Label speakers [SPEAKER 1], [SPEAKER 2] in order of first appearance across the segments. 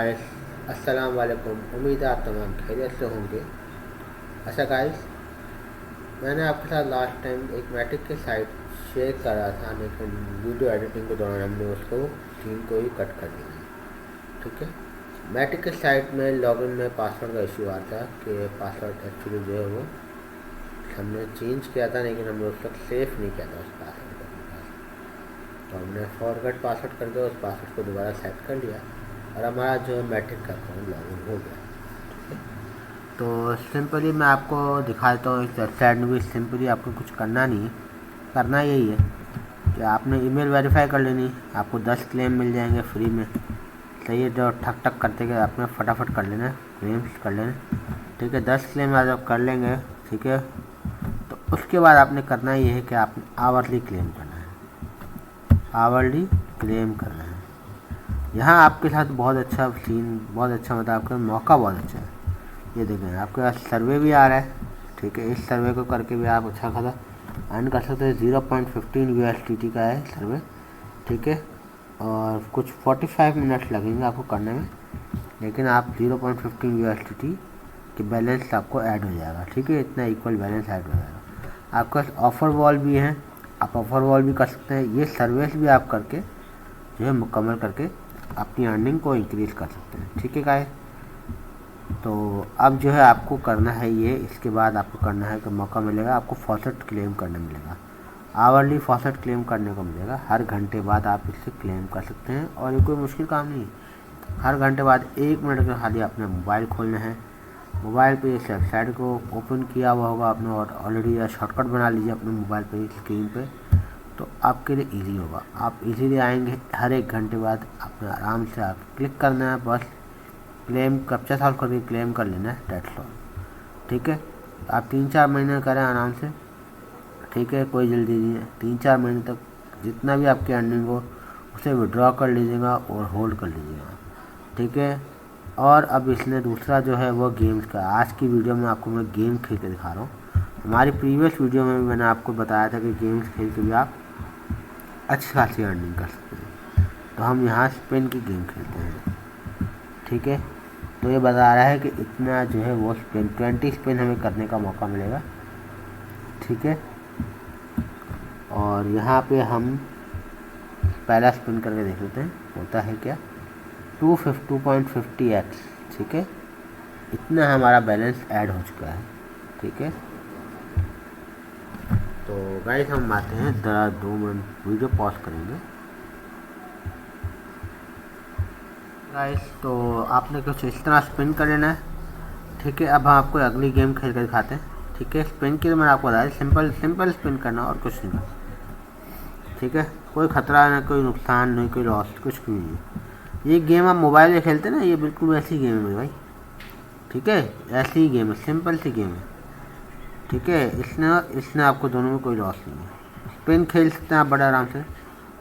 [SPEAKER 1] Guys, अस्सलाम वालेकुम। उम्मीद है आप तमाम खैरियत से होंगे। अच्छा गाइस, मैंने आपके साथ लास्ट टाइम एक मैट्रिक की साइट शेयर करा था, लेकिन वीडियो एडिटिंग के दौरान हमने उसको सीन को ही कट कर दिया। ठीक है, मैट्रिक की साइट में लॉगिन में पासवर्ड का इशू आता है कि पासवर्ड एक्चुअली जो है वो हमने चेंज किया था, लेकिन हमने उस वक्त सेफ नहीं किया था उस पासवर्ड को अपने पास। तो हमने फॉरगेट पासवर्ड करके उस पासवर्ड को दोबारा सेट कर लिया और हमारा जो है मैट्रिक का अकाउंट लॉगिन हो गया। तो सिंपली मैं आपको दिखा देता हूँ इस वेबसाइट में भी। सिंपली आपको कुछ करना नहीं है, करना यही है कि आपने ईमेल वेरीफाई कर लेनी। आपको 10 क्लेम मिल जाएंगे फ्री में। सही है, जो ठक ठक करते गए आपने फटाफट कर लेना, क्लेम्स कर लेना। ठीक है, 10 क्लेम आज आप कर लेंगे। ठीक है, तो उसके बाद आपने करना ये है कि आपने आवरली क्लेम करना है, आवरली क्लेम करना है। यहाँ आपके साथ बहुत अच्छा सीन, बहुत अच्छा मतलब आपका मौका बहुत अच्छा है। ये देखें, आपके पास सर्वे भी आ रहा है। ठीक है, इस सर्वे को करके भी आप अच्छा खासा अर्न कर सकते हैं। 0.15 USDT का है सर्वे। ठीक है, और कुछ 45 मिनट लगेंगे आपको करने में, लेकिन आप 0.15 USDT की बैलेंस आपको ऐड हो जाएगा। ठीक है, इतना इक्वल बैलेंस ऐड हो जाएगा। आपके पास ऑफ़र वॉल भी है, आप ऑफ़र वॉल भी कर सकते हैं। ये सर्विस भी आप करके जो है मुकम्मल करके अपनी अर्निंग को इंक्रीज़ कर सकते हैं। ठीक है गाइस, तो अब जो है आपको करना है ये, इसके बाद आपको करना है कि मौका मिलेगा आपको फॉसेट क्लेम करने मिलेगा। आवरली फॉसेट क्लेम करने को मिलेगा। हर घंटे बाद आप इससे क्लेम कर सकते हैं और ये कोई मुश्किल काम नहीं है। हर घंटे बाद 1 मिनट के खाली अपना मोबाइल खोलना है। मोबाइल पे इस वेबसाइट को ओपन किया हुआ होगा आपने और ऑलरेडी, या शॉर्टकट बना लीजिए अपने मोबाइल पे स्क्रीन पे, तो आपके लिए इजी होगा। आप इजीली आएंगे। हर 1 घंटे बाद अपने आराम से आप क्लिक करना है, बस क्लेम कैप्चा सॉल्व करके क्लेम कर लेना है, डेट्स ऑल। ठीक है, आप 3-4 महीने करें आराम से। ठीक है, कोई जल्दी नहीं है। 3-4 महीने तक जितना भी आपकी अर्निंग हो उसे विड्रॉ कर लीजिएगा और होल्ड कर लीजिएगा। ठीक है, और अब इसने दूसरा जो है वो गेम्स का, आज की वीडियो में आपको मैं गेम खेल के दिखा रहा हूँ। हमारी प्रीवियस वीडियो में भी मैंने आपको बताया था कि गेम्स खेल के भी आप अच्छी खासी अर्निंग कर सकते हैं। तो हम यहाँ स्पिन की गेम खेलते हैं। ठीक है, तो ये बता रहा है कि इतना जो है वो स्पिन 20 स्पिन हमें करने का मौका मिलेगा। ठीक है, और यहाँ पे हम पहला स्पिन करके देख लेते हैं होता है क्या। 2.50x। ठीक है, इतना हमारा बैलेंस ऐड हो चुका है। ठीक है, तो गाइस हम आते हैं, 2 मिनट वीडियो पॉज करेंगे गाइस। तो आपने कुछ इस तरह स्पिन कर लेना है। ठीक है, अब हम आपको अगली गेम खेल कर दिखाते हैं। ठीक है, स्पिन की तो मैंने आपको बताया, सिंपल सिंपल स्पिन करना और कुछ नहीं करना। ठीक है, कोई ख़तरा ना, कोई नुकसान नहीं, कोई लॉस, कुछ भी नहीं है। ये गेम आप मोबाइल में खेलते हैं ना, ये बिल्कुल वैसी गेम है मेरे भाई। ठीक है, ऐसी ही गेम है, सिंपल सी गेम है। ठीक है, इसने इसने आपको दोनों में कोई लॉस नहीं है। स्पिन खेल सकते हैं आप बड़े आराम से।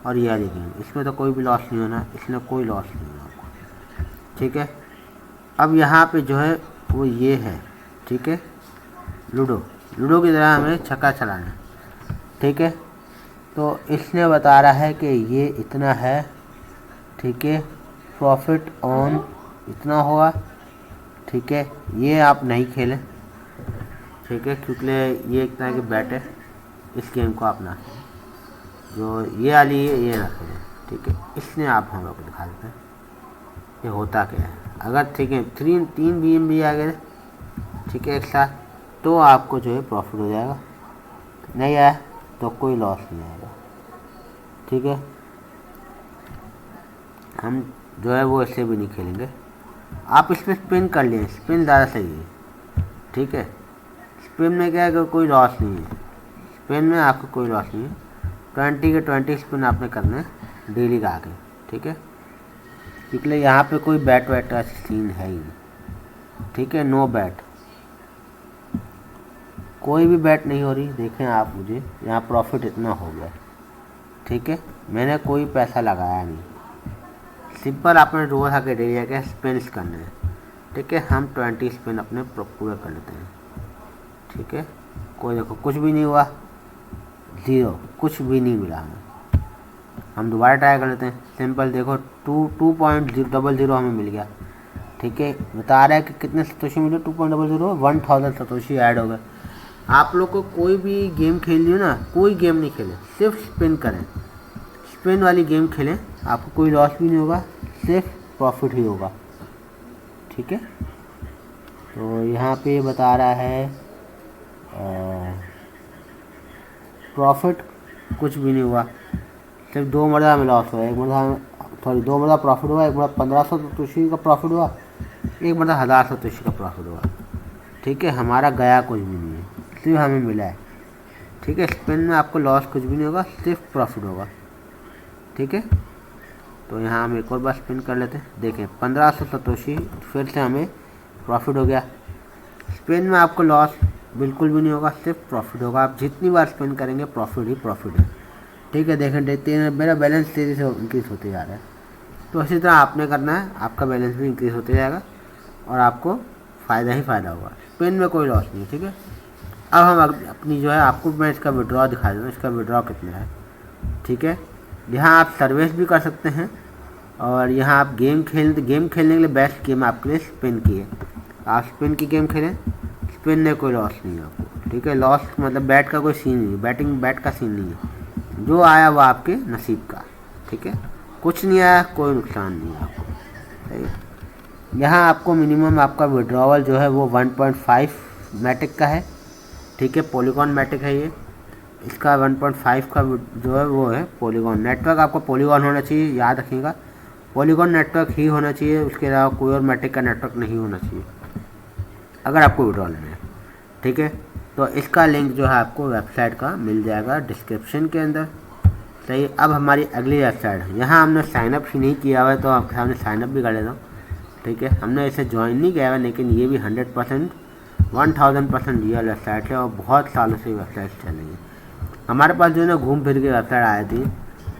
[SPEAKER 1] और ये वाली गेम, इसमें तो कोई भी लॉस नहीं होना, इसमें कोई लॉस नहीं होना आपको। ठीक है, अब यहाँ पे जो है वो ये है। ठीक है, लूडो, लूडो की तरह हमें छक्का चलाना है। ठीक है, तो इसने बता रहा है कि ये इतना है। ठीक है, प्रॉफिट ऑन इतना होगा। ठीक है, ये आप नहीं खेलें। ठीक है, क्योंकि ये एक तरह की बैट है, इस गेम को आप ना खेलें। जो ये वाली है ये ना खेलें। ठीक है, इसने आप हम लोग को दिखा देते हैं ये होता क्या है। अगर ठीक है 3 गेम भी आ गए, ठीक है, एक साथ, तो आपको जो है प्रॉफिट हो जाएगा। नहीं आया तो कोई लॉस नहीं आएगा। ठीक है, हम जो है वो इससे भी नहीं खेलेंगे। आप इसमें स्पिन कर लें, स्पिन ज़्यादा सही है। ठीक है, स्पिन में क्या है कि कोई लॉस नहीं है। स्पिन में आपको कोई लॉस नहीं है। 20 के 20 स्पिन आपने करने हैं डेली का आगे। ठीक है, इसलिए यहाँ पे कोई बैट वैट का सीन है ही नहीं। ठीक है, नो बैट, कोई भी बैट नहीं हो रही। देखें आप, मुझे यहाँ प्रॉफिट इतना हो गया। ठीक है, मैंने कोई पैसा लगाया नहीं, सिंपल आपने रोज़ आके डेली के स्पिन्स करने हैं। ठीक है, हम 20 स्पिन अपने पूरे कर लेते हैं। ठीक है, कोई देखो कुछ भी नहीं हुआ, 0, कुछ भी नहीं मिला हमें। हम दोबारा ट्राई कर लेते हैं। सिंपल देखो 2.000 हमें मिल गया। ठीक है, बता रहा है कि कितने सतोशी मिले, 2.00, 1000 सतोशी ऐड हो गए। आप लोग को कोई भी गेम खेलनी हो ना, कोई गेम नहीं खेलें, सिर्फ स्पिन करें, स्पिन वाली गेम खेलें, आपको कोई लॉस भी नहीं होगा, सिर्फ प्रॉफिट ही होगा। ठीक है, तो यहाँ पे बता रहा है प्रॉफिट कुछ भी नहीं हुआ, सिर्फ 2 मरतबा में लॉस हुआ, 2 मरतबा प्रॉफिट हुआ, एक मरतबा 1500 सतोशी का प्रॉफिट हुआ, एक मरतबा 1000 सतोशी का प्रॉफिट हुआ। ठीक है, हमारा गया कुछ भी नहीं है, सिर्फ हमें मिला है। ठीक है, स्पिन में आपको लॉस कुछ भी नहीं होगा, सिर्फ प्रॉफिट होगा। ठीक है, तो यहाँ हम एक और बार स्पिन कर लेते हैं, देखें 1500 सतोशी फिर से हमें प्रॉफिट हो गया। स्पिन में आपको लॉस बिल्कुल भी नहीं होगा, सिर्फ प्रॉफिट होगा। आप जितनी बार स्पिन करेंगे प्रॉफिट ही प्रॉफिट है। ठीक है, देखें देखते हैं मेरा बैलेंस तेज़ी से इंक्रीज़ होते जा रहा है। तो इसी तरह आपने करना है, आपका बैलेंस भी इंक्रीज़ होते जाएगा और आपको फ़ायदा ही फ़ायदा होगा, स्पिन में कोई लॉस नहीं है। ठीक है, अब हम अपनी जो है, आपको मैं इसका विड्रॉ दिखा दूँ, इसका विड्रॉ कितना है। ठीक है, यहाँ आप सर्विस भी कर सकते हैं और यहाँ आप गेम खेलने के लिए बेस्ट गेम आपके लिए स्पिन की है। आप स्पिन की गेम खेलें, स्पिन में कोई लॉस नहीं है आपको। ठीक है, लॉस मतलब बैट का कोई सीन नहीं है, बैट का सीन नहीं है, जो आया वो आपके नसीब का। ठीक है, कुछ नहीं आया कोई नुकसान नहीं है आपको। सही है, यहाँ आपको मिनिमम आपका विड्रॉवल जो है वो 1.5 मैटिक का है। ठीक है, पॉलीगॉन मैटिक है ये, इसका 1.5 का जो है वो है पॉलीगॉन नेटवर्क। आपको पॉलीगॉन होना चाहिए, याद रखिएगा, पॉलीगॉन नेटवर्क ही होना चाहिए, उसके अलावा कोई और मैटिक का नेटवर्क नहीं होना चाहिए अगर आपको विड्रॉ लेना है। ठीक है, तो इसका लिंक जो है आपको वेबसाइट का मिल जाएगा डिस्क्रिप्शन के अंदर। सही, अब हमारी अगली वेबसाइट है, यहाँ हमने साइनअप ही नहीं किया हुआ है, तो आपके सामने साइनअप भी कर लेता हूँ। ठीक है, हमने इसे ज्वाइन नहीं किया हुआ, लेकिन ये भी 100% 1000% रियल वेबसाइट है और बहुत सालों से वेबसाइट चल रही है। हमारे पास जो है ना घूम फिर के वेबसाइट आई थी।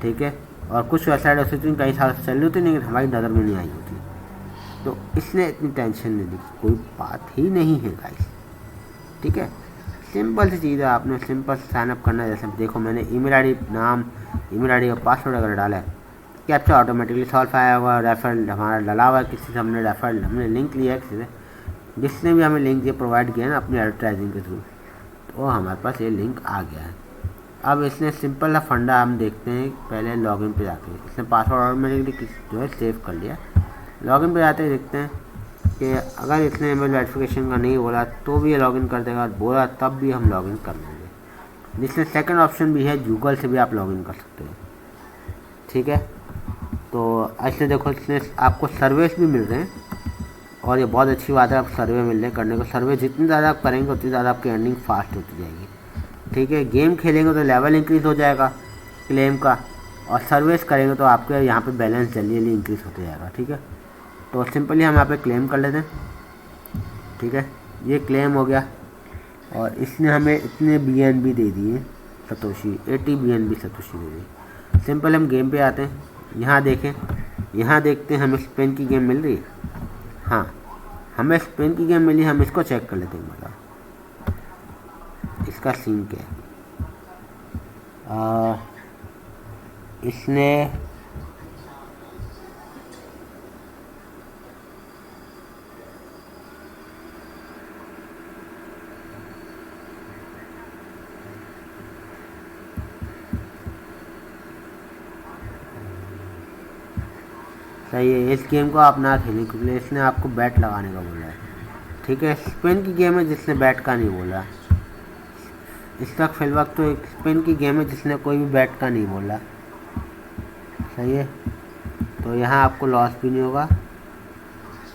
[SPEAKER 1] ठीक है, और कुछ वेबसाइट ऐसी थी कई साल से चल रही थी, लेकिन हमारी नज़र में नहीं आई होती, तो इसने इतनी टेंशन नहीं ली, कोई बात ही नहीं है गाइस। ठीक है, सिंपल सी चीज़ है, आपने सिंपल साइनअप करना है। जैसे देखो मैंने ईमेल आईडी, नाम, ईमेल आईडी और पासवर्ड अगर डाला है, कैप्चा ऑटोमेटिकली सॉल्व आया हुआ, रेफरल हमारा डला हुआ है, किसी से हमने रेफरल हमने लिंक लिया है, किसी से जिसने भी हमें लिंक ये प्रोवाइड किया ना अपनी एडवर्टाइजिंग के थ्रू, तो हमारे पास ये लिंक आ गया है। अब इसने सिंपल सा फंडा हम देखते हैं, पहले लॉगिन पे जाके इसने पासवर्ड ऑटोमेटिकली जो है सेव कर लिया। लॉगिन पे जाते ही देखते हैं कि अगर इसने ईमेल वेरिफिकेशन का नहीं बोला तो भी ये लॉगिन कर देगा, बोला तब भी हम लॉगिन कर लेंगे। जिसमें सेकंड ऑप्शन भी है, गूगल से भी आप लॉगिन कर सकते हैं। ठीक है, तो ऐसे देखो इसने आपको सर्विस भी मिल रहे हैं और ये बहुत अच्छी बात है, आप सर्वे मिल रहे हैं करने को। सर्वे जितनी ज़्यादा आप करेंगे उतनी ज़्यादा आपकी अर्निंग फास्ट होती जाएगी। ठीक है, गेम खेलेंगे तो लेवल इंक्रीज़ हो जाएगा क्लेम का, और सर्विस करेंगे तो आपके यहाँ पे बैलेंस जल्दी जल्दी इंक्रीज़ होते जाएगा। ठीक है, तो सिंपली हम यहाँ पे क्लेम कर लेते हैं। ठीक है, ये क्लेम हो गया और इसने हमें इतने BNB दे दिए सतोशी, 80 BNB सतोशी दे दी। सिंपल हम गेम पे आते हैं, यहाँ देखें, यहाँ देखते हैं हमें स्पिन की गेम मिल रही है। हाँ, हमें स्पिन की गेम मिली, हम इसको चेक कर लेते हैं, मतलब इसका सीन क्या है। इसने सही है, इस गेम को आप ना खेलें क्योंकि इसने आपको बैट लगाने का बोला है। ठीक है, स्पिन की गेम है जिसने बैट का नहीं बोला। इस तक फिल वक्त तो एक स्पिन की गेम है जिसने कोई भी बैट का नहीं बोला। सही है, तो यहाँ आपको लॉस भी नहीं होगा,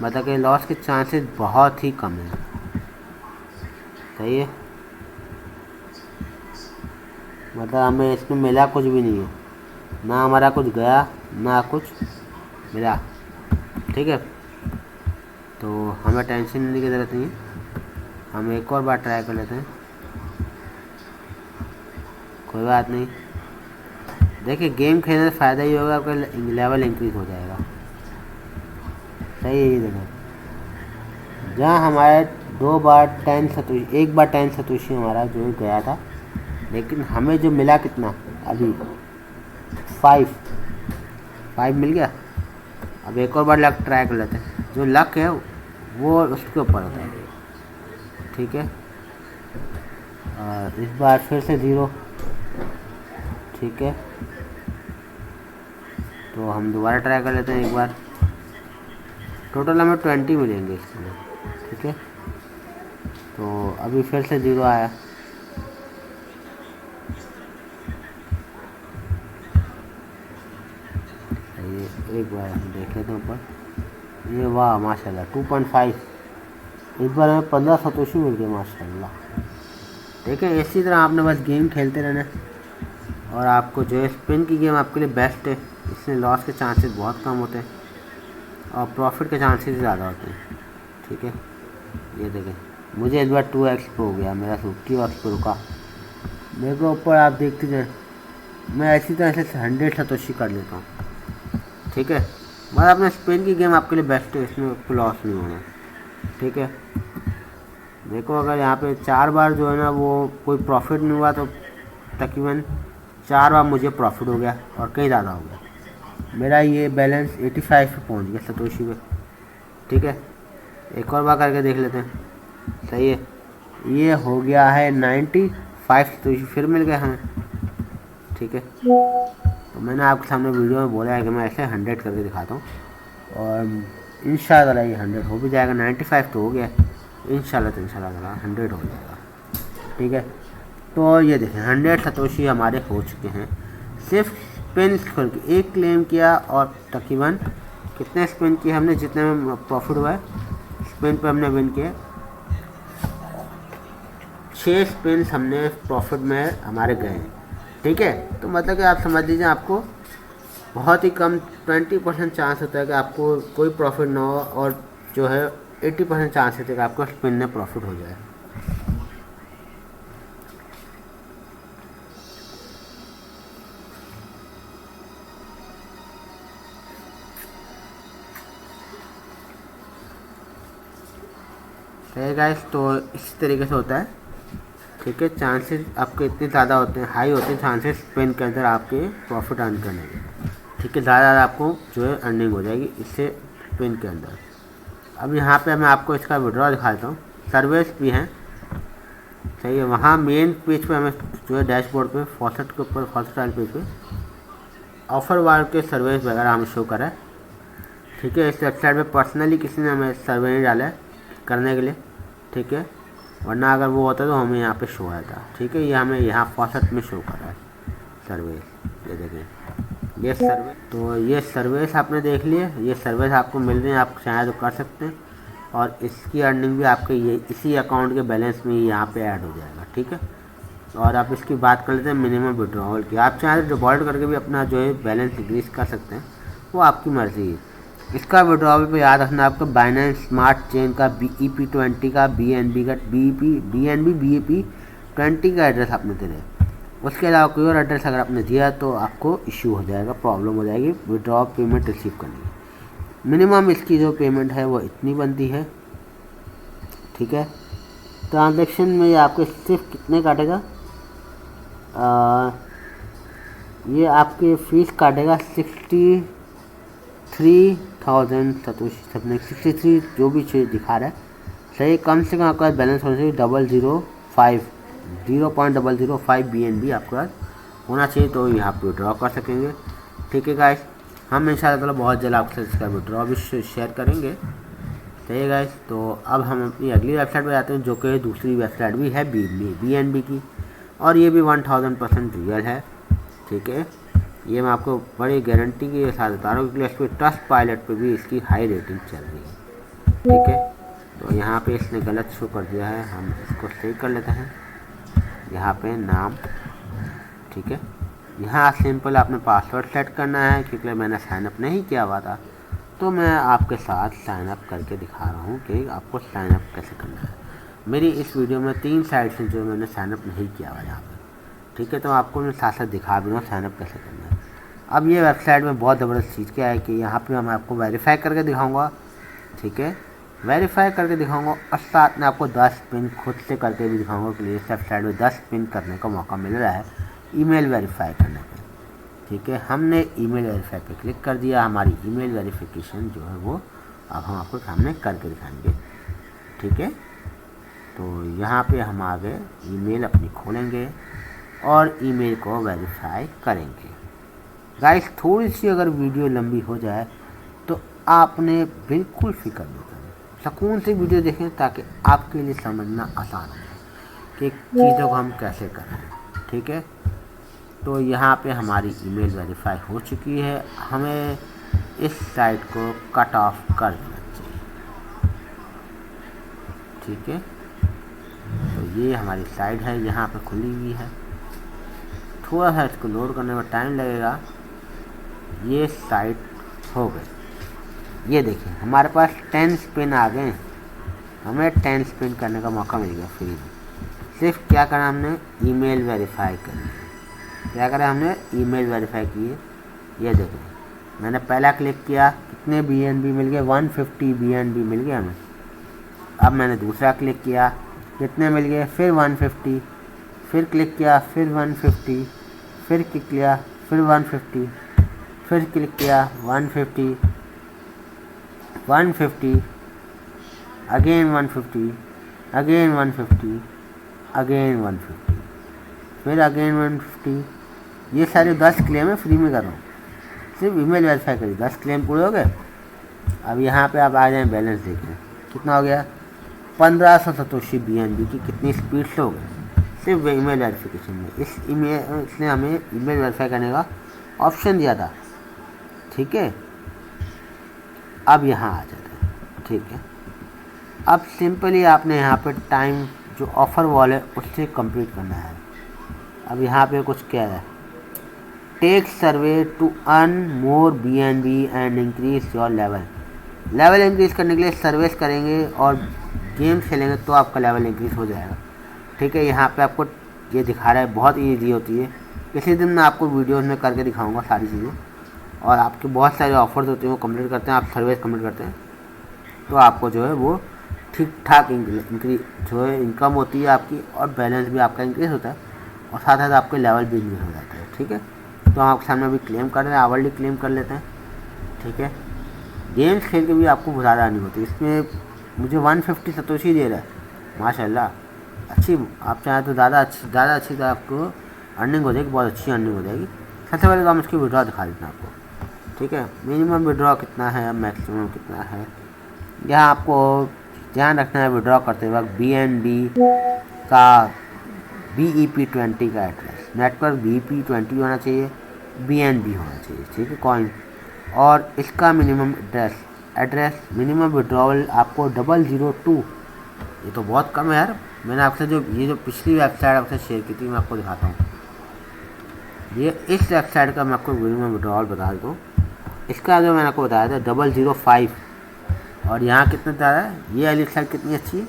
[SPEAKER 1] मतलब कि लॉस के चांसेस बहुत ही कम है। सही है, मतलब हमें इसमें मिला कुछ भी नहीं है, ना हमारा कुछ गया ना कुछ मिला। ठीक है, तो हमें टेंशन लेने की ज़रूरत नहीं है, हम एक और बार ट्राई कर लेते हैं, कोई बात नहीं। देखिए गेम खेलने से फ़ायदा ही होगा, आपका लेवल इंक्रीज़ हो जाएगा। सही है, ये देखो जहाँ हमारे 2 बार 10 सतोशी, 1 बार 10 सतोशी हमारा जो गया था, लेकिन हमें जो मिला कितना अभी 5 मिल गया। अब एक और बार लग ट्राई कर लेते हैं। जो लक है वो उसके ऊपर होता है, ठीक है। और इस बार फिर से 0, ठीक है। तो हम दोबारा ट्राई कर लेते हैं एक बार। टोटल हमें 20 मिलेंगे इसमें, ठीक है। तो अभी फिर से 0 आया। ये एक बार हम देख लेते हैं ऊपर। ये वाह माशाल्लाह 2.5, इस बार हमें 15 सतोशी मिल गए माशाल्लाह। ठीक है, इसी तरह आपने बस गेम खेलते रहना और आपको जो है स्पिन की गेम आपके लिए बेस्ट है। इसमें लॉस के चांसेस बहुत कम होते हैं और प्रॉफिट के चांसेस ज़्यादा होते हैं, ठीक है। ये देखें, मुझे इस बार 2x पे हो गया, मेरा 50x पे रुका। मेरे को ऊपर आप देखते जाए, मैं ऐसी तरह से 100 सतोशी कर लेता हूँ, ठीक है। बस अपने स्पिन की गेम आपके लिए बेस्ट है, इसमें आपको लॉस नहीं होना, ठीक है। देखो अगर यहाँ पे 4 बार जो है ना वो कोई प्रॉफिट नहीं हुआ तो तकरीबन 4 बार मुझे प्रॉफिट हो गया और कहीं ज़्यादा हो गया। मेरा ये बैलेंस 85 पे पहुँच गया सतोशी पे, ठीक है। एक और बार करके देख लेते हैं, सही है। ये हो गया है 95 सतोशी फिर मिल गया हमें, ठीक है। तो मैंने आपके सामने वीडियो में बोला है कि मैं ऐसे 100 करके दिखाता हूँ और इंशाल्लाह ये 100 हो भी जाएगा। 95 तो हो गया, इंशाल्लाह 100 हो जाएगा, ठीक है। तो ये देखें 100 सतोशी हमारे हो चुके हैं सिर्फ स्पिन खोल के। एक क्लेम किया और तकरीबन कितने स्पिन किए हमने, जितने में प्रॉफिट हुआ है स्पिन पे हमने विन किए 6 स्पिन हमने प्रॉफिट में हमारे गए, ठीक है। तो मतलब कि आप समझ लीजिए आपको बहुत ही कम 20% चांस होता है कि आपको कोई प्रॉफिट ना हो और जो है 80% चांस होता है कि आपको स्पिन में प्रॉफिट हो जाए। है गाइस, तो इस तरीके से होता है, ठीक है। चांसेस आपके इतने ज़्यादा होते हैं, हाई होते हैं चांसेस स्पिन के अंदर आपके प्रॉफिट अर्न करने के, ठीक है। ज़्यादा आपको जो है अर्निंग हो जाएगी इससे स्पिन के अंदर। अब यहाँ पे मैं आपको इसका विड्रॉ दिखाता हूँ। सर्विस भी हैं, सही है। वहाँ मेन पेज पे हमें जो है डैशबोर्ड पे 64 के ऊपर 64 वाले पेज पे ऑफर वार के सर्विस वगैरह हमें शो करा है, ठीक है। इस वेबसाइट पे पर्सनली किसी ने हमें सर्वे नहीं डाला है करने के लिए, ठीक है। वरना अगर वो होता तो हमें यहाँ पे शो आया था, ठीक है। ये हमें यहाँ 64 में शो कर रहा है सर्विस, ये देखें ये सर्विस। तो ये सर्विस आपने देख लिए, ये सर्विस आपको मिल रही है, आप चाहे तो कर सकते हैं और इसकी अर्निंग भी आपके ये इसी अकाउंट के बैलेंस में यहाँ पे ऐड हो जाएगा, ठीक है। और आप इसकी बात कर लेते हैं मिनिमम विड्रॉवल की। आप चाहे तो डिपॉजिट करके भी अपना जो है बैलेंस इंक्रीज कर सकते हैं, वो आपकी मर्ज़ी है। इसका विड्रॉवल पे याद रखना आपको बाइनेंस स्मार्ट चेन का BEP20 का BNB का BNB 20 का एड्रेस आपने देना है। उसके अलावा कोई और एड्रेस अगर आपने दिया तो आपको इशू हो जाएगा, प्रॉब्लम हो जाएगी विड्रॉ पेमेंट रिसीव करने की। मिनिमम इसकी जो पेमेंट है वो इतनी बनती है, ठीक है। ट्रांजैक्शन में ये आपके सिर्फ कितने काटेगा, ये आपके फीस काटेगा 63,000 सतोशी सबने 63 जो भी चीज़ दिखा रहा है, सही। कम से कम आपका बैलेंस होना चाहिए 0.005 BNB आपके पास होना चाहिए, तो यहाँ पे विड्रॉ कर सकेंगे, ठीक है गाइस। हम इंशाल्लाह बहुत जल्द आपके साथ इसका विड्रॉ भी शेयर करेंगे, सही है गाइस। तो अब हम अपनी अगली वेबसाइट पर जाते हैं जो कि दूसरी वेबसाइट भी है BNB की, और ये भी 1000% रियल है, ठीक है। ये मैं आपको बड़ी गारंटी के साथ बता रहा हूँ क्योंकि इस पर ट्रस्ट पायलट पे भी इसकी हाई रेटिंग चल रही है, ठीक है। तो यहाँ पे इसने गलत शो कर दिया है, हम इसको सही कर लेते हैं। यहाँ पे नाम, ठीक है। यहाँ सिंपल आपने पासवर्ड सेट करना है क्योंकि मैंने साइनअप नहीं किया हुआ था, तो मैं आपके साथ साइनअप करके दिखा रहा हूँ कि आपको साइनअप कैसे करना है। मेरी इस वीडियो में 3 साइट्स हैं जो मैंने साइनअप नहीं किया हुआ यहाँ पर, ठीक है। तो आपको मैं साथ साथ दिखा भी रहा हूँ साइनअप कैसे करना है। अब ये वेबसाइट में बहुत ज़बरदस्त चीज़ क्या है कि यहाँ पे मैं आपको वेरीफाई करके दिखाऊंगा, ठीक है। वेरीफाई करके दिखाऊंगा और साथ में आपको 10 पिन खुद से करके भी दिखाऊंगा कि इस वेबसाइट में 10 पिन करने का मौका मिल रहा है ईमेल वेरीफाई करने पे, ठीक है। हमने ईमेल वेरीफाई पे क्लिक कर दिया, हमारी ईमेल वेरिफिकेशन जो है वो अब हम आपको सामने करके दिखाएंगे। ठीक है, तो यहाँ पे हम आ गए, ईमेल अपनी खोलेंगे और ईमेल को वेरीफाई करेंगे। गाइस थोड़ी सी अगर वीडियो लंबी हो जाए तो आपने बिल्कुल फिक्र नहीं करना, सुकून से वीडियो देखें ताकि आपके लिए समझना आसान हो कि चीज़ों को हम कैसे करें। ठीक है, तो यहाँ पे हमारी ईमेल वेरीफाई हो चुकी है, हमें इस साइट को कट ऑफ कर देना चाहिए। ठीक है, तो ये हमारी साइट है, यहाँ पे खुली हुई है। थोड़ा सा इसको लोड करने में टाइम लगेगा। ये साइट हो गई। ये देखिए हमारे पास 10 स्पिन आ गए, हमें 10 स्पिन करने का मौका मिल गया फ्री में। सिर्फ क्या करा हमने, ईमेल वेरीफाई करनी है। क्या करा हमने, ईमेल वेरीफाई किए। ये देखो मैंने पहला क्लिक किया, कितने BNB मिल गए, 150 BNB मिल गया हमें। अब मैंने दूसरा क्लिक किया, कितने मिल गए, फिर 150, फिर क्लिक किया, फिर 150, फिर क्लिक किया, फिर 150, फिर क्लिक किया, 150, 150, अगेन 150, अगेन 150, अगेन 150, फिर अगेन 150। ये सारे 10 क्लेम है, फ्री में कर रहा हूँ। सिर्फ ईमेल वेरीफाई करिए, 10 क्लेम पूरे हो गए। अब यहाँ पे आप आ जाएँ, बैलेंस देखें कितना हो गया, 1500 सतोशी BNB की कितनी स्पीड से हो गई सिर्फ ईमेल वेरिफिकेशन में। इसने हमें ईमेल वेरीफाई करने का ऑप्शन दिया था। ठीक है, अब यहाँ आ जाते हैं। ठीक है, अब सिंपली आपने यहाँ पे टाइम जो ऑफ़र वॉल है उससे कंप्लीट करना है। अब यहाँ पे कुछ कह रहा है, take survey to earn more BNB and increase your level increase करने के लिए सर्विस करेंगे और गेम खेलेंगे तो आपका लेवल इंक्रीज हो जाएगा। ठीक है, यहाँ पे आपको ये दिखा रहा है, बहुत ईजी होती है। किसी दिन मैं आपको वीडियोस में करके दिखाऊंगा सारी चीज़ें। और आपके बहुत सारे ऑफर्स होते हैं, वो कंप्लीट करते हैं, आप सर्विस कंप्लीट करते हैं तो आपको जो है वो ठीक ठाक इंक्रीज जो है इनकम होती है आपकी, और बैलेंस भी आपका इंक्रीज होता है, और साथ साथ आपके लेवल भी इंक्रीज हो जाते हैं। ठीक है, तो हम आपके सामने अभी क्लेम कर रहे हैं, आवरली क्लेम कर लेते हैं। ठीक है, गेम्स खेल के भी आपको बहुत ज़्यादा अर्निंग होती है। इसमें मुझे 150 सतोशी दे रहा है, माशाल्लाह। अच्छी, आप चाहें तो ज़्यादा अच्छी तो आपको अर्निंग हो जाएगी, बहुत अच्छी अर्निंग हो जाएगी। सबसे पहले तो हम इसकी विड्रॉ दिखा देते हैं आपको। ठीक है, मिनिमम विड्रॉ कितना है, मैक्सिमम कितना है, यहाँ आपको ध्यान रखना है। विड्रॉ करते वक्त BNB का BEP20 का एड्रेस, नेटवर्क BEP20 होना चाहिए, BNB होना चाहिए। ठीक है, कॉइन, और इसका मिनिमम एड्रेस मिनिमम विड्रॉवल आपको 002। ये तो बहुत कम है यार। मैंने आपसे जो पिछली वेबसाइट आपसे शेयर की थी, मैं आपको दिखाता हूँ। ये इस वेबसाइट का मैं आपको मिनिमम विड्रॉवल बता देता हूँ। इसका जो मैंने आपको बताया था 005, और यहाँ कितना बता रहा है, ये वाली साइट कितनी अच्छी है,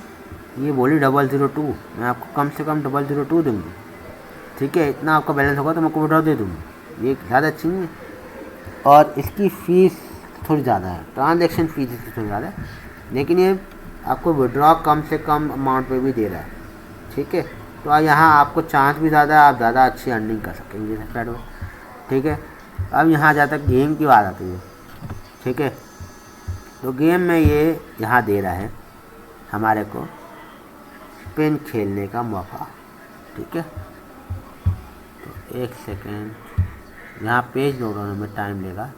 [SPEAKER 1] ये बोली 002। मैं आपको कम से कम 002 दूँगी। ठीक है, इतना आपका बैलेंस होगा तो मैं आपको विड्रॉ दे दूँगी। ये ज़्यादा अच्छी नहीं है, और इसकी फ़ीस थोड़ी ज़्यादा है, ट्रांजैक्शन फ़ीस इसकी थोड़ी ज़्यादा है, लेकिन ये आपको विड्रॉ कम से कम अमाउंट पे भी दे रहा है। ठीक है, तो यहाँ आपको चांस भी ज़्यादा है, आप ज़्यादा अच्छी अर्निंग कर सकेंगे इस साइड में। ठीक है, अब यहाँ जहाँ तक गेम की बात आती है, ठीक है, तो गेम में ये यहाँ दे रहा है हमारे को स्पिन खेलने का मौका। ठीक है, तो एक सेकेंड, यहाँ पेज लोड होने में टाइम लेगा,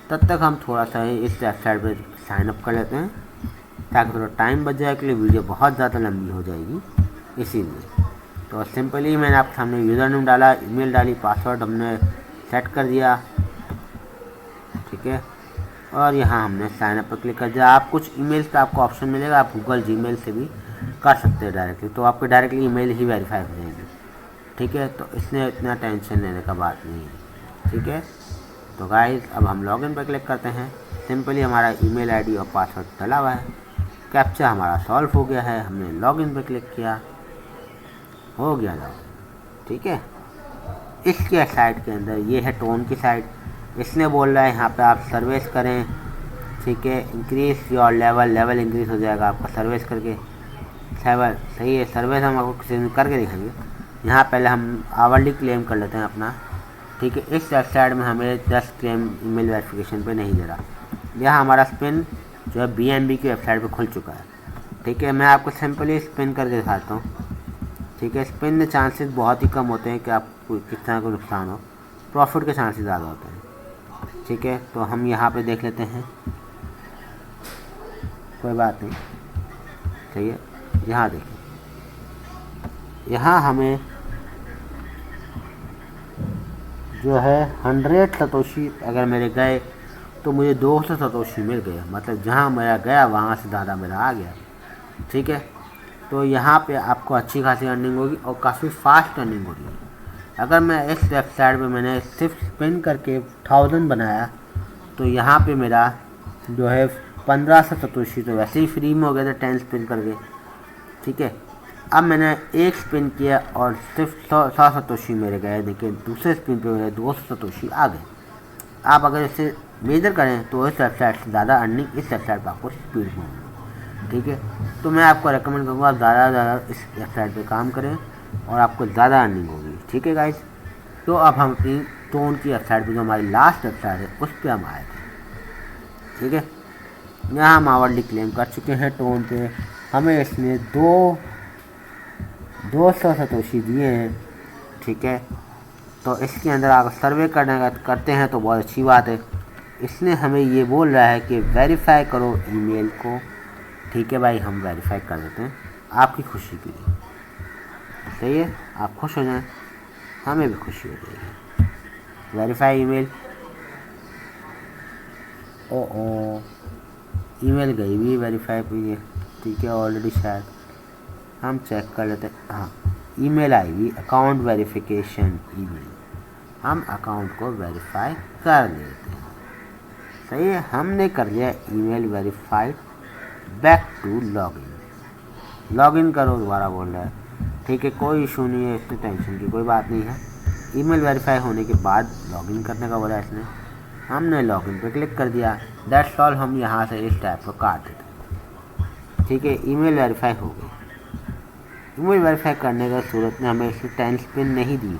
[SPEAKER 1] तब तक हम थोड़ा सा इस वेबसाइट पर साइन अप कर लेते हैं ताकि थोड़ा टाइम बच जाए, के लिए वीडियो बहुत ज़्यादा लंबी हो जाएगी इसीलिए। तो सिंपली मैंने आपके सामने यूज़र नेम डाला, ईमेल डाली, पासवर्ड हमने सेट कर दिया। ठीक है, और यहाँ हमने साइन अप पर क्लिक कर दिया। आप कुछ ईमेल्स का आपको ऑप्शन मिलेगा, आप गूगल जीमेल से भी कर सकते हैं डायरेक्टली, तो आपको डायरेक्टली ईमेल ही वेरीफाई हो जाएगी। ठीक है, तो इसमें इतना टेंशन लेने का बात नहीं है। ठीक है, तो गाइस अब हम लॉगिन पर क्लिक करते हैं। सिंपली हमारा ईमेल आईडी और पासवर्ड डला हुआ है, कैप्चा हमारा सॉल्व हो गया है, हमने लॉगिन पर क्लिक किया, हो गया लॉगिन। ठीक है, इसके साइट के अंदर ये है टोन की साइट। इसने बोल रहा है यहाँ पे आप सर्विस करें। ठीक है, इंक्रीज योर लेवल इंक्रीज हो जाएगा आपका सर्विस करके। सही है, सर्विस हम आपको किसी दिन करके दिखाएंगे। यहाँ पहले हम आवरली क्लेम कर लेते हैं अपना। ठीक है, इस वेबसाइट में हमें 10 क्लेम ईमेल वेरिफिकेशन पे नहीं दे रहा। यहाँ हमारा स्पिन जो है BNB की वेबसाइट पे खुल चुका है। ठीक है, मैं आपको सिंपली स्पिन करके दिखाता हूँ। ठीक है, स्पिन में चांसेस बहुत ही कम होते हैं कि आपको किस तरह का नुकसान हो, प्रॉफिट के चांसेस ज़्यादा होते हैं। ठीक है, तो हम यहाँ पे देख लेते हैं, कोई बात नहीं। सही है, यहाँ देखिए, यहाँ हमें जो है 100 सतोशी अगर मेरे गए तो मुझे 200 सतोशी मिल गया, मतलब जहाँ मेरा गया वहाँ से ज़्यादा मेरा आ गया। ठीक है, तो यहाँ पे आपको अच्छी खासी अर्निंग होगी और काफ़ी फास्ट अर्निंग होगी। अगर मैं इस वेबसाइट पे मैंने सिर्फ स्पिन करके 1000 बनाया तो यहाँ पे मेरा जो है 1500 सतोशी तो वैसे ही फ्री में हो गया था 10 स्पिन करके। ठीक है, अब मैंने एक स्पिन किया और सिर्फ 100 सतोशी मेरे गए, लेकिन दूसरे स्पिन पे मेरे 200 सतोशी आ गए। आप अगर इसे मेजर करें तो इस वेबसाइट से ज़्यादा अर्निंग इस वेबसाइट पर आपको स्पीड में होगी। ठीक है, तो मैं आपको रेकमेंड करूँगा आप ज़्यादा से ज़्यादा इस वेबसाइट पे काम करें और आपको ज़्यादा अर्निंग होगी। ठीक है गाइस, तो अब हम अपनी टोन की वेबसाइट पर, जो हमारी लास्ट वेबसाइट है, उस पर हम आए थे। ठीक है, यहाँ हम आवरली क्लेम कर चुके हैं टोन पे, हमें इसने 200 सतोशी दिए हैं। ठीक है, तो इसके अंदर आप सर्वे करते हैं तो बहुत अच्छी बात है। इसने हमें ये बोल रहा है कि वेरीफाई करो ईमेल को। ठीक है भाई, हम वेरीफाई कर देते हैं आपकी खुशी के लिए। सही है, आप खुश हो जाएं, हमें भी खुशी हो जाएगी। वेरीफाई ईमेल, ओ ईमेल गई हुई वेरीफाई पे। ठीक है, ऑलरेडी शायद हम चेक कर लेते हैं। हाँ, ईमेल आई हुई अकाउंट वेरिफिकेशन ईमेल, हम अकाउंट को वेरीफाई कर लेते हैं। सही है, हमने कर लिया email verified. Back to login करो दोबारा बोल रहा है। ठीक है, कोई इशू नहीं है, इसमें टेंशन की कोई बात नहीं है। ईमेल वेरीफाई होने के बाद लॉगिन करने का बोला है इसने, हमने लॉगिन पे क्लिक कर दिया। दैट्स ऑल, हम यहाँ से इस टाइप को काट देते। ठीक है, ईमेल वेरीफाई हो गई। ईमेल वेरीफाई करने का सूरत में हमें इसने 10 स्पिन नहीं दी।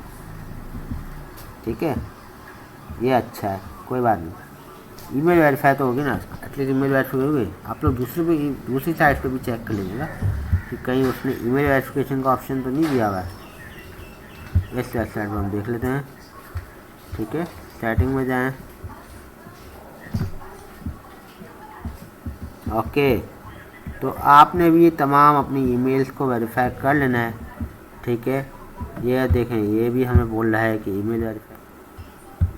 [SPEAKER 1] ठीक है, ये अच्छा है, कोई बात नहीं। ईमेल वेरीफाई तो होगी ना, एटलीस्ट ईमेल वेरीफाई हो गई। आप लोग दूसरी साइट पे भी चेक कर लीजिएगा कि कहीं उसने ईमेल वेरिफिकेशन का ऑप्शन तो नहीं दिया हुआ है। इस साइट पर हम देख लेते हैं। ठीक है, सेटिंग में जाएं। ओके, तो आपने भी तमाम अपनी ईमेल्स को वेरीफाई कर लेना है। ठीक है, ये देखें, ये भी हमें बोल रहा है कि ईमेल वेरीफाई,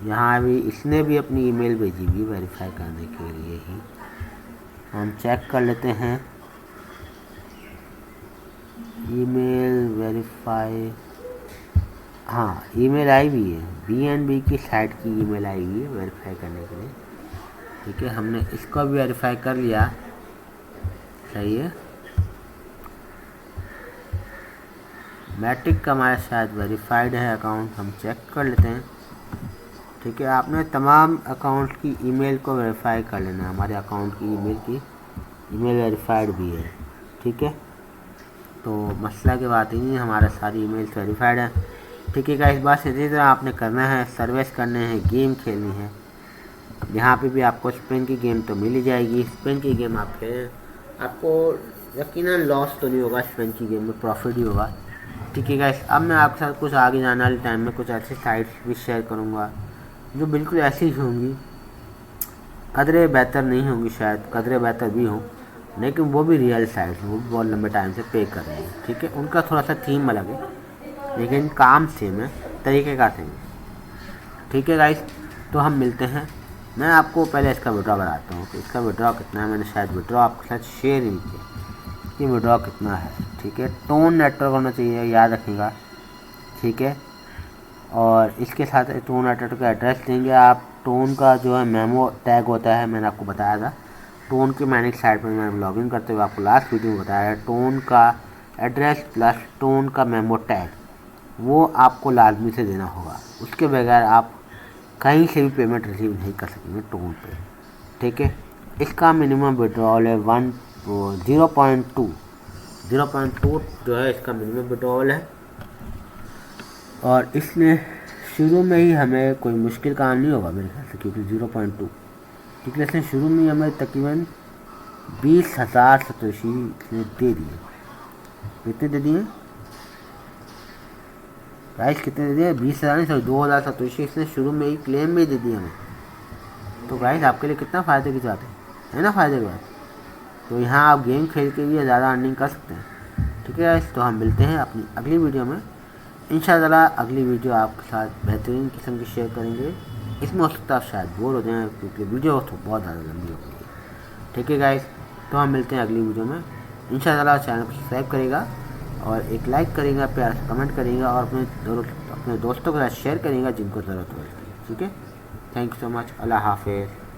[SPEAKER 1] यहाँ भी इसने भी अपनी ईमेल भेजी हुई वेरीफाई करने के लिए ही। हम चेक कर लेते हैं, ईमेल वेरीफाई, हाँ ईमेल आई हुई है, BNB की साइट की ईमेल आई हुई है वेरीफाई करने के लिए। ठीक है, हमने इसको भी वेरीफाई कर लिया। सही है, मैट्रिक का हमारा शायद वेरीफाइड है अकाउंट, हम चेक कर लेते हैं। ठीक है, आपने तमाम अकाउंट की ईमेल को वेरीफाई कर लेना है। हमारे अकाउंट की ईमेल वेरीफाइड भी है। ठीक है, तो मसला की बात ही नहीं, हमारा सारी ईमेल्स वेरीफाइड है। ठीक है गाइस, बस इसी तरह आपने करना है, सर्विस करने हैं, गेम खेलनी है। यहाँ पे भी आपको स्पिन की गेम तो मिल ही जाएगी। स्पिन की गेम आप खेलें, आपको यकीनन लॉस तो नहीं होगा, स्पिन की गेम में प्रॉफिट ही होगा। ठीक है गाइस, अब मैं आपके साथ कुछ आगे जाने वाले टाइम में कुछ ऐसी साइट्स भी शेयर करूँगा जो बिल्कुल ऐसी ही होंगी, कदरे बेहतर नहीं होंगी, शायद कदरे बेहतर भी हों, लेकिन वो भी रियल साइट्स हैं, वो भी बहुत लंबे टाइम से पे कर रहे हैं। ठीक है, उनका थोड़ा सा थीम अलग है लेकिन काम सेम है, तरीके का सेम है। ठीक है गाइस, तो हम मिलते हैं। मैं आपको पहले इसका विड्रॉ बताता हूँ कि इसका विड्रॉ कितना है। मैंने शायद विड्रॉ आपके साथ शेयर ही नहीं किया कि विड्रॉ कितना है। ठीक है, टोन नेटवर्क होना चाहिए, याद रखिएगा। ठीक है, और इसके साथ टोन नेटवर्क का एड्रेस देंगे आप। टोन का जो है मेमो टैग होता है, मैंने आपको बताया था। टोन की मैंने साइट पर मैंने लॉगिन करते हुए आपको लास्ट वीडियो में बताया है। टोन का एड्रेस प्लस टोन का मेमो टैग, वो आपको लाजमी से देना होगा, उसके बगैर आप कहीं से भी पेमेंट रिसीव नहीं कर सकेंगे टोन पे। ठीक है, इसका मिनिमम विड्रॉल है 0.2 जो है इसका मिनिमम विड्रॉल है। और इसमें शुरू में ही हमें कोई मुश्किल काम नहीं होगा मेरे ख्याल से, क्योंकि 0.2, ठीक है, इसने शुरू में ही हमें तकरीबन 20,000 सतोशी इसने दे दिए। कितने दे दिए गाइस, कितने दे दिए? 20,000 नहीं सॉरी 2,000 सतोशी इसने शुरू में ही क्लेम में दे दिए हमें। तो गाइस आपके लिए कितना फ़ायदे की बात है ना, फ़ायदे की बात। तो यहाँ आप गेम खेल के भी ज़्यादा अर्निंग कर सकते हैं। ठीक है गाइस, तो हम मिलते हैं अपनी अगली वीडियो में इंशाल्लाह। अगली वीडियो आपके साथ बेहतरीन किस्म की शेयर करेंगे। इसमें हो सकता है आप शायद बोर हो जाएँ क्योंकि वीडियो तो बहुत ज़्यादा लंबी हो गई है। ठीक है गाइस, तो हम मिलते हैं अगली वीडियो में इंशाल्लाह। चैनल को सब्सक्राइब करेगा और एक लाइक करेगा, प्यार से कमेंट करेगा और अपने दोस्तों के साथ शेयर करेगा जिनको ज़रूरत हो। ठीक है, थैंक यू सो मच। अल्लाह हाफिज़।